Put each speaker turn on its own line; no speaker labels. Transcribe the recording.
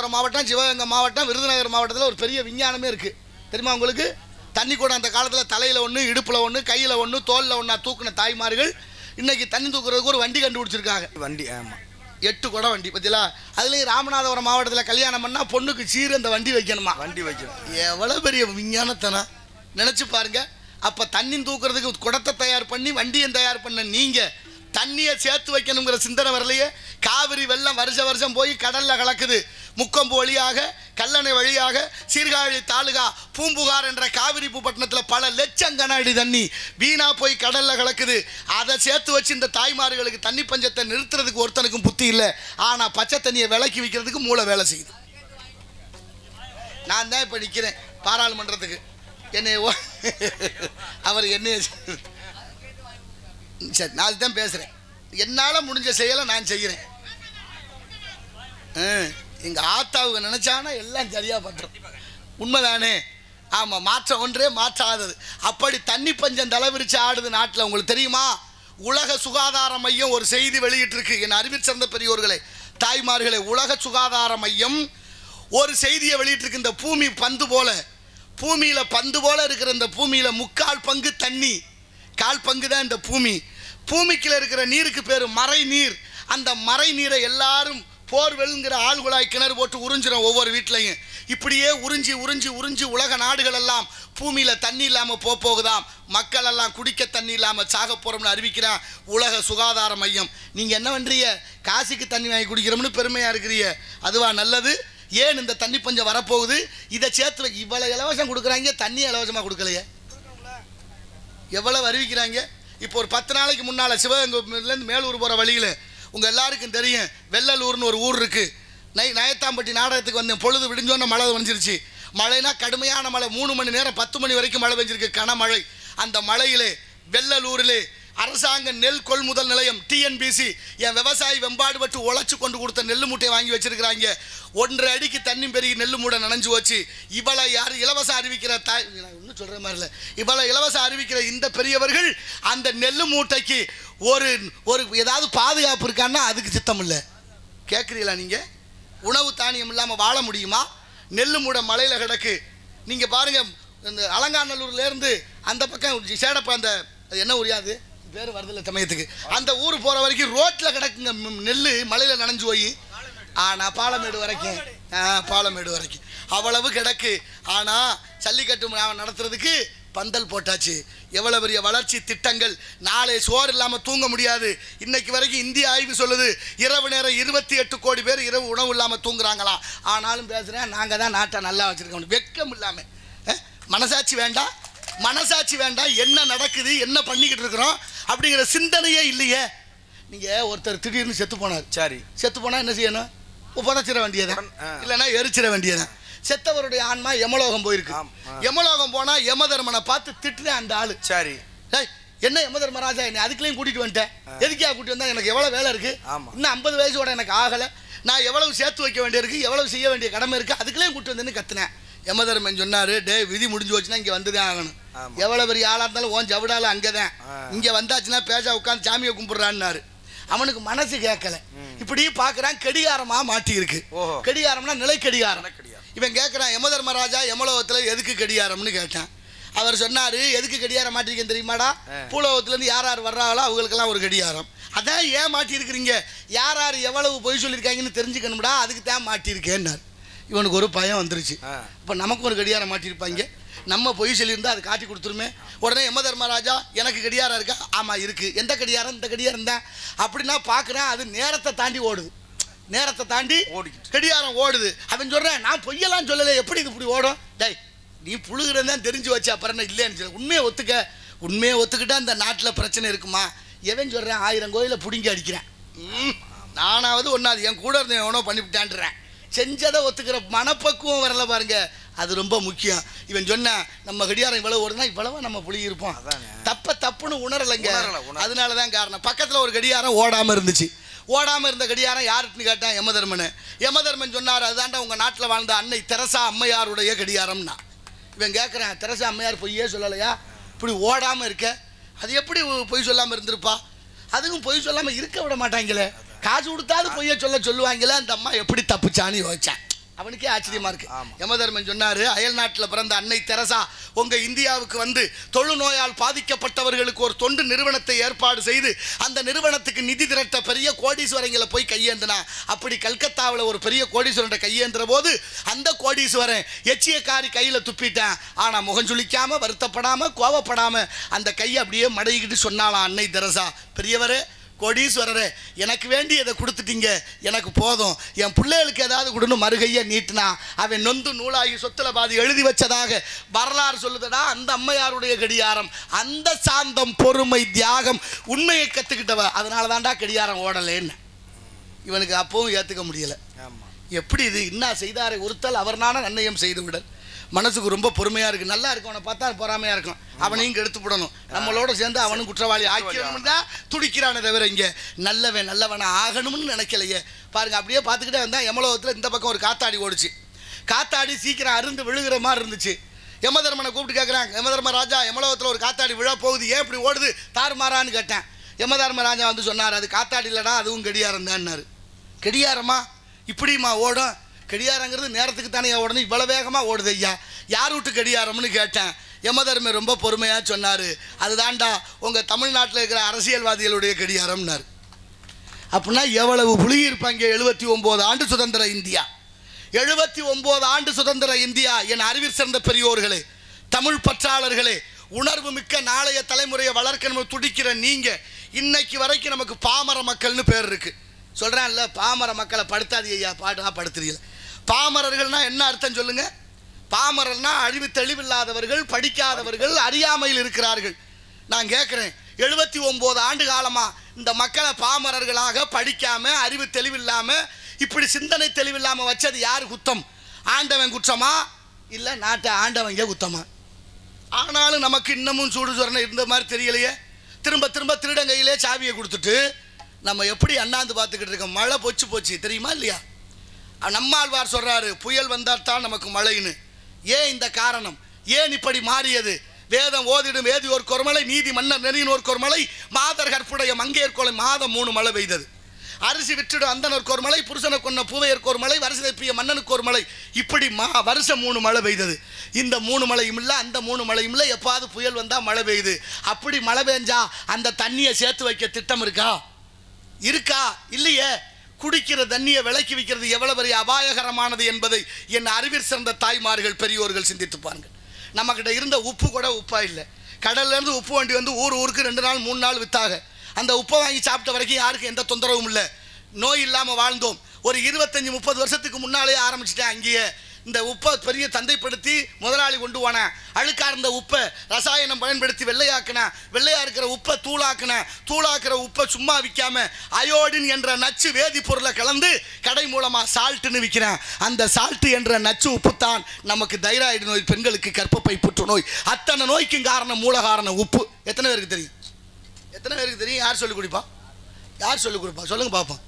ராமநாதபுரம் மாவட்டம், சிவகங்கை மாவட்டம், விருதுநகர் மாவட்டத்தில் ஒரு பெரிய விஞ்ஞானமே இருக்குது. தெரியுமா உங்களுக்கு? தண்ணி கூட அந்த காலத்தில் தலையில் ஒன்று, இடுப்பில் ஒன்று, கையில் ஒன்று, தோலில் ஒன்றா தூக்குன தாய்மார்கள் இன்றைக்கி தண்ணி தூக்குறதுக்கு ஒரு வண்டி கண்டுபிடிச்சிருக்காங்க.
வண்டி, ஆமாம்,
8 குடம் வண்டி. பற்றிலா அதுலேயும் ராமநாதபுரம் மாவட்டத்தில் கல்யாணம் பண்ணால் பொண்ணுக்கு சீர் அந்த வண்டி வைக்கணுமா?
வண்டி வைக்கணும்.
எவ்வளோ பெரிய விஞ்ஞானத்தனம் நினச்சி பாருங்கள். அப்போ தண்ணி தூக்குறதுக்கு குடத்தை தயார் பண்ணி வண்டியை தயார் பண்ண நீங்கள் தண்ணியை சேர்த்து வைக்கணுங்கிற சிந்தனை வரலையே. காவிரி வெள்ளம் வருஷம் போய் கடலில் கலக்குது. முக்கொம்பு வழியாக, கல்லணை வழியாக, சீர்காழி தாலுகா பூம்புகார் என்ற காவிரி பூப்பட்டினத்தில் பல லட்சம் கன அடி தண்ணி வீணா போய் கடலில் கலக்குது. அதை சேர்த்து வச்சு இந்த தாய்மார்களுக்கு தண்ணி பஞ்சத்தை நிறுத்துறதுக்கு ஒருத்தனுக்கும் புத்தி இல்லை. ஆனால் பச்சை தண்ணியை விலைக்கு விற்கிறதுக்கு மூளை வேலை செய்யுது. நான் தான் இப்போ நிற்கிறேன் பாராளுமன்றத்துக்கு. என்னை அவர் என்னைய சரி, நான் அதுதான் பேசுகிறேன். என்னால் முடிஞ்ச செயலை நான் செய்கிறேன். எங்கள் ஆத்தாவுக்கு நினச்சானா எல்லாம் சரியாக பண்ணுறோம். உண்மைதானே? ஆமாம், மாற்றம் ஒன்றே மாற்றாதது. அப்படி தண்ணி பஞ்சம் தலைவிரிச்சு ஆடுது நாட்டில். உங்களுக்கு தெரியுமா? உலக சுகாதார மையம் ஒரு செய்தி வெளியிட்டிருக்கு. என் அறிவில் சிறந்த பெரியோர்களே, தாய்மார்களே, உலக சுகாதார மையம் ஒரு செய்தியை வெளியிட்டிருக்கு. இந்த பூமி பந்து போல, பூமியில் பந்து போல இருக்கிற இந்த பூமியில் 3/4 பங்கு தண்ணி, 1/4 பங்கு தான் இந்த பூமி. பூமிக்குள்ள இருக்கிற நீருக்கு பேர் மறை நீர். அந்த மறை நீரை எல்லாரும் போர்வெல்ங்கிற ஆழ்குழாய் கிணறு போட்டு உறிஞ்சிடும் ஒவ்வொரு வீட்லையும். இப்படியே உறிஞ்சி உறிஞ்சி உறிஞ்சி உலக நாடுகள் எல்லாம் பூமியில் தண்ணி இல்லாமல் போகுதாம். மக்கள் எல்லாம் குடிக்க தண்ணி இல்லாமல் சாக போகிறோம்னு அறிவிக்கிறான் உலக சுகாதார மையம். நீங்கள் என்ன பண்ணுறீங்க? காசுக்கு தண்ணி வாங்கி குடிக்கிறோம்னு பெருமையாக இருக்கிறீங்க. அதுவா நல்லது? ஏன் இந்த தண்ணி பஞ்சம் வரப்போகுது? இதை சேர்த்து இவ்வளோ இலவசம் கொடுக்குறாங்க, தண்ணி இலவசமாக கொடுக்கலையே. எவ்வளோ அறிவிக்கிறாங்க? இப்போ ஒரு 10 நாளைக்கு முன்னால் சிவகங்கைலேருந்து மேலூர் போகிற வழியில் உங்கள் எல்லாருக்கும் தெரியும், வெள்ளலூர்னு ஒரு ஊர் இருக்குது. நயத்தாம்பட்டி நாடகத்துக்கு வந்தேன். பொழுது விடிஞ்சோன்னு மழை வந்துருச்சு. மழைனா கடுமையான மழை, 3 மணி நேரம் 10 மணி வரைக்கும் மழை பெஞ்சிருக்கு, கனமழை. அந்த மழையிலே வெள்ளலூரிலே அரசாங்க நெல் கொள்முதல் நிலையம் டிஎன்பிசி என் விவசாயி வெம்பாடுபட்டு உழைச்சி கொண்டு கொடுத்த நெல் மூட்டையை வாங்கி வச்சிருக்கிறாங்க. 1.5 அடிக்கு தண்ணி பெருகி நெல் மூட்டை நனைஞ்சு வச்சு இவ்வளோ யார் இலவசம் அறிவிக்கிற தாய், இன்னும் சொல்கிற மாதிரி இல்லை, இவ்வளோ இலவசம் அறிவிக்கிற இந்த பெரியவர்கள் அந்த நெல் மூட்டைக்கு ஒரு ஏதாவது பாதுகாப்பு இருக்கான்னா அதுக்கு சித்தம் இல்லை. கேட்குறீங்களா? நீங்கள் உணவு தானியம் இல்லாமல் வாழ முடியுமா? நெல் மூடை மலையில் கிடக்கு. நீங்கள் பாருங்கள், இந்த அலங்காநல்லூர்லேருந்து அந்த பக்கம் சேடப்பா, அந்த என்ன ஊரியாது பேர் வருதில்லை சமயத்துக்கு, அந்த ஊர் போகிற வரைக்கும் ரோட்டில் கிடக்குங்க நெல் மலையில் நனைஞ்சு போய். ஆனால் பாலமேடு வரைக்கும், பாலமேடு வரைக்கும் அவ்வளவு கிடக்கு. ஆனால் ஜல்லிக்கட்டு நடத்துறதுக்கு பந்தல் போட்டாச்சு. எவ்வளோ பெரிய வளர்ச்சி திட்டங்கள். நாளை சோறு இல்லாமல் தூங்க முடியாது. இன்னைக்கு வரைக்கும் இந்திய ஆய்வு சொல்லுது, இரவு நேரம் 28 கோடி பேர் இரவு உணவு இல்லாமல் தூங்குறாங்களாம். ஆனாலும் பேசுகிறேன், நாங்கள் தான் நாட்டை நல்லா வச்சுருக்கோம். வெக்கம் இல்லாமல். மனசாட்சி வேண்டாம், மனசாட்சி வேண்டாம். என்ன நடக்குது, என்ன பண்ணிக்கிட்டு இருக்கிறோம் அப்படிங்கிற சிந்தனையே இல்லையே. நீங்கள் ஒருத்தர் திடீர்னு செத்து போனார். சரி, செத்து போனால் என்ன செய்யணும்? புதைச்சிட வேண்டியதான், இல்லைன்னா எரிச்சிட வேண்டியதான். செத்தவருடைய ஆன்மா யமலோகம் போயிருக்கு. யமலோகம் போனால் யமதர்மனை பார்த்து திட்டுறேன் அந்த ஆளு. சரி, என்ன யமதர்மராஜா என்னை அதுக்குள்ளேயும் கூட்டிகிட்டு வந்துட்டேன், எதுக்கே கூட்டிட்டு வந்தா? எனக்கு எவ்வளோ வேலை இருக்குது, இன்னும் 50 வயசோட எனக்கு ஆகலை, நான் எவ்வளவு சேர்த்து வைக்க வேண்டியிருக்கு, எவ்வளவு செய்ய வேண்டிய கடமை இருக்குது, அதுக்குள்ளேயும் கூட்டிட்டு வந்தேன்னு கத்துனேன். யமதர்மன் சொன்னார், டே விதி முடிஞ்சு வச்சுன்னா இங்கே வந்து தான் ஆகணும். எவ்வளோ பெரிய ஆளாக இருந்தாலும் ஓன் ஜவுடாலும் அங்கே தான், இங்கே வந்தாச்சுன்னா பேசா உட்காந்து சாமியை கும்பிட்றான்னாரு. அவனுக்கு மனசு கேட்கல. இப்படி பார்க்குறான், கடிகாரமாக மாட்டி இருக்கு. கடிகாரம்னா நிலை கடிகாரம். இவன் கேட்குறான், யமதர்மராஜா யமலோகத்தில் எதுக்கு கடிகாரம்னு கேட்டான். அவர் சொன்னார், எதுக்கு கடிகாரம் மாட்டிருக்கேன் தெரியுமாடா? பூலோகத்துலேருந்து யார் யார் வர்றாங்களோ அவங்களுக்கெல்லாம் ஒரு கடிகாரம். அதான் ஏன் மாட்டியிருக்கிறீங்க, யார் யார் எவ்வளவு பொய் சொல்லியிருக்காங்கன்னு தெரிஞ்சுக்கணும்டா, அதுக்கு தான் மாட்டியிருக்கேன்னார். இவனுக்கு ஒரு பயம் வந்துருச்சு. இப்போ நமக்கு ஒரு கடிகாரம் மாட்டியிருப்பாங்க, நம்ம பொய் சொல்லியிருந்தால் அது காட்டி கொடுத்துருமே. உடனே யமதர்மராஜா எனக்கு கடிகாரம் இருக்கா? ஆமாம் இருக்குது. எந்த கடிகாரம்? இந்த கடிகாரம் தான். அப்படின்னா பார்க்குறேன், அது நேரத்தை தாண்டி ஓடுது, நேரத்தை தாண்டி கடிகாரம் ஓடுது. அவன் சொல்கிறேன், நான் பொய்யெல்லாம் சொல்லலை, எப்படி இது இப்படி ஓடும்? டேய், நீ புழுகிறதான் தெரிஞ்சு வச்சு அப்புறம் என்ன இல்லைன்னு சொல்ல. உண்மையை ஒத்துக்க, உண்மையை ஒத்துக்கிட்டா இந்த நாட்டில் பிரச்சனை இருக்குமா? எவன் சொல்கிறேன், 1000 கோயிலை பிடுங்கி அடிக்கிறேன், நானாவது ஒன்றாது என் கூட இருந்தேன் எவனோ பண்ணிவிட்டான்றேன். செஞ்சதை ஒத்துக்கிற மனப்பக்குவம் வரல பாருங்க, அது ரொம்ப முக்கியம். இவன் சொன்ன நம்ம கடியாரம் இவ்வளவு ஓடுனா இவ்வளவு நம்ம புளி இருப்போம், தப்புன்னு உணரலைங்க. அதனால தான் காரணம். பக்கத்தில் ஒரு கடியாரம் ஓடாமல் இருந்துச்சு. ஓடாமல் இருந்த கடியாரம் யாருன்னு கேட்டான், யமதர்மன். யமதர்மன் சொன்னார், அதுதான்டா உங்கள் நாட்டில் வாழ்ந்த அன்னை தெரசா அம்மையாருடைய கடியாரம்னா. இவன் கேட்குறான், தெரசா அம்மையார் பொய்யே சொல்லலையா? இப்படி ஓடாமல் இருக்க, அது எப்படி பொய் சொல்லாமல் இருந்திருப்பா? அதுவும் பொய் சொல்லாமல் இருக்க விட மாட்டாங்களே, காசு கொடுத்தாது பொய்ய சொல்லுவாங்களே. அந்த அம்மா எப்படி தப்புச்சான்னு யோசிச்சேன். அவனுக்கே ஆச்சரியமா இருக்கு. யமதர்மன் சொன்னாரு, அயல் நாட்டில் பிறந்த அன்னை தெரசா உங்க இந்தியாவுக்கு வந்து தொழுநோயால் பாதிக்கப்பட்டவர்களுக்கு ஒரு தொண்டு நிறுவனத்தை ஏற்பாடு செய்து அந்த நிறுவனத்துக்கு நிதி திரட்ட பெரிய கோடீஸ்வரங்களை போய் கையேந்தினா. அப்படி கல்கத்தாவில் ஒரு பெரிய கோடீஸ்வரன் கையேந்துற போது அந்த கோடீஸ்வரன் எச்சியக்காரி கையில் துப்பிட்டான். ஆனால் முகஞ்சுளிக்காம வருத்தப்படாம கோவப்படாம அந்த கையை அப்படியே மடங்கிட்டு சொன்னாலாம் அன்னை தெரசா, பெரியவரே கோடீஸ்வரரே, எனக்கு வேண்டியதை கொடுத்துட்டீங்க, எனக்கு போதும், என் பிள்ளைகளுக்கு ஏதாவது கொடுன்னு மறுகையை நீட்டினா அவன் நொந்து நூலாகி சொத்துல பாதி எழுதி வச்சதாக வரலாறு சொல்லுதடா. அந்த அம்மையாருடைய கடியாரம், அந்த சாந்தம், பொறுமை, தியாகம், உண்மையை கற்றுக்கிட்டவ, அதனால தான்டா கடியாரம் ஓடலேன்னு. இவனுக்கு அப்பவும் ஏற்றுக்க முடியலை. எப்படி இது என்ன செய்தாரை ஒருத்தல் அவர்னான நன்னயம் செய்து விடல். மனசுக்கு ரொம்ப பொறுமையாக இருக்குது. நல்லா இருக்கும், அவனை பார்த்தா பொறாமையாக இருக்கும், அவனையும் எடுத்து விடணும், நம்மளோட சேர்ந்து அவனும் குற்றவாளி ஆக்கிடணும் தான் துடிக்கிறானே தவிர இங்கே நல்லவனை ஆகணும்னு நினைக்கலையே. பாருங்கள், அப்படியே பார்த்துக்கிட்டே வந்தால் யமலோகத்தில் இந்த பக்கம் ஒரு காத்தாடி ஓடிச்சு. காத்தாடி சீக்கிரம் அருந்து விழுகிற மாதிரி இருந்துச்சு. யமதர்மனை கூப்பிட்டு கேட்குறாங்க, யமதர்ம ராஜா, யமலோகத்தில் ஒரு காத்தாடி விழா போகுது, ஏன் இப்படி ஓடுது, தாறுமாறான்னு கேட்டேன். யமதர்ம ராஜா வந்து சொன்னார், அது காத்தாடி இல்லைடா, அதுவும் கடியாரம் தான்னாரு. கடியாரமா இப்படிமா ஓடும்? கடியாரங்கிறது நேரத்துக்கு தானே ஓடணும், இவ்வளோ வேகமாக ஓடுது ஐயா, யார் விட்டு கடியாரம்னு கேட்டேன். யமதர்மர் ரொம்ப பொறுமையாக சொன்னார், அதுதான்டா உங்கள் தமிழ்நாட்டில் இருக்கிற அரசியல்வாதிகளுடைய கடியாரம்னார். அப்படின்னா எவ்வளவு புழுகி இருப்பாங்க. 79 ஆண்டு சுதந்திர இந்தியா, 79 ஆண்டு சுதந்திர இந்தியா. என் அறிவில் சிறந்த பெரியோர்களே, தமிழ் பற்றாளர்களே, உணர்வு மிக்க நாளைய தலைமுறையை வளர்க்கணும் துடிக்கிற நீங்கள், இன்னைக்கு வரைக்கும் நமக்கு பாமர மக்கள்னு பேர் இருக்குது. சொல்கிறான்ல, பாமர மக்களை படுத்தாது ஐயா, படுத்துறீங்கள. பாமரர்கள்னா என்ன அர்த்தம் சொல்லுங்க? பாமரர்னா அறிவு தெளிவில்லாதவர்கள், படிக்காதவர்கள், அறியாமையில் இருக்கிறார்கள். நான் கேட்குறேன், 79 ஆண்டு காலமாக இந்த மக்களை பாமரர்களாக படிக்காமல் அறிவு தெளிவில்லாமல் இப்படி சிந்தனை தெளிவில்லாமல் வச்சது யார் குத்தம்? ஆண்டவன் குற்றமா இல்லை நாட்டை ஆண்டவங்க குத்தமா? ஆனாலும் நமக்கு இன்னமும் சூடு சொரணை இருந்த மாதிரி தெரியலையே. திரும்ப திரும்ப திருடங்கையிலே சாவியை கொடுத்துட்டு நம்ம எப்படி அண்ணாந்து பார்த்துக்கிட்டு இருக்கோம். மழை போச்சு தெரியுமா இல்லையா? நம்மாழ்வார் சொல்கிறாரு, புயல் வந்தால் தான் நமக்கு மழைன்னு. ஏன் இந்த காரணம்? ஏன் இப்படி மாறியது? வேதம் ஓதிடும் வேதியோர்க்கு ஒரு மழை, நீதி மன்னர் நெறியினோர்க்கு ஒரு மழை, மாதர் கற்புடைய மங்கையர்கொலை மாதம் 3 மழை பெய்தது. அரிசி விட்டுடும் அந்தனருக்கு ஒரு மழை, புருஷனை கொண்ட பூவையருக்கு ஒரு மழை, வரிசை தப்பிய மன்னனுக்கு ஒரு மழை, இப்படி வருஷம் 3 மழை பெய்தது. இந்த 3 மழையும் இல்லை, அந்த 3 மழையும் இல்லை, எப்பாவது புயல் வந்தால் மழை பெய்யுது. அப்படி மழை பெஞ்சா அந்த தண்ணியை சேர்த்து வைக்க திட்டம் இருக்கா? இல்லையே. குடிக்கிற தண்ணியை விலக்கி வைக்கிறது எவ்வளவு பெரிய அபாயகரமானது என்பதை என் அறிவில் சிறந்த தாய்மார்கள், பெரியோர்கள் சிந்தித்து பாருங்கள். நம்மக்கிட்ட இருந்த உப்பு கூட உப்பா இல்லை. கடல்லேருந்து உப்பு வண்டி வந்து ஊருக்கு 2 நாள் 3 நாள் வித்தாக. அந்த உப்பை வாங்கி சாப்பிட்ட வரைக்கும் யாருக்கும் எந்த தொந்தரவும் இல்லை, நோய் இல்லாமல் வாழ்ந்தோம். ஒரு 25-30 வருஷத்துக்கு முன்னாலே ஆரம்பிச்சிட்டேன். அங்கேயே இந்த உப்பை பெரிய சந்தைப்படுத்தி முதலாளி கொண்டு போனேன். அழுக்கா இருந்த உப்பை ரசாயனம் பயன்படுத்தி வெள்ளையா இருக்கிற உப்பை தூளாக்குற உப்பை சும்மா விற்காம அயோடின் என்ற நச்சு வேதிப்பொருளை கலந்து கடை மூலமாக சால்ட்டுன்னு விற்கிறேன். அந்த சால்ட்டு என்ற நச்சு உப்பு தான் நமக்கு தைராய்டு நோய், பெண்களுக்கு கர்ப்பப்பை புற்றுநோய், அத்தனை நோய்க்கும் காரணம், மூல காரணம் உப்பு. எத்தனை பேருக்கு தெரியும்? யார் சொல்லிக் கொடுப்பா? சொல்லுங்க பார்ப்போம்.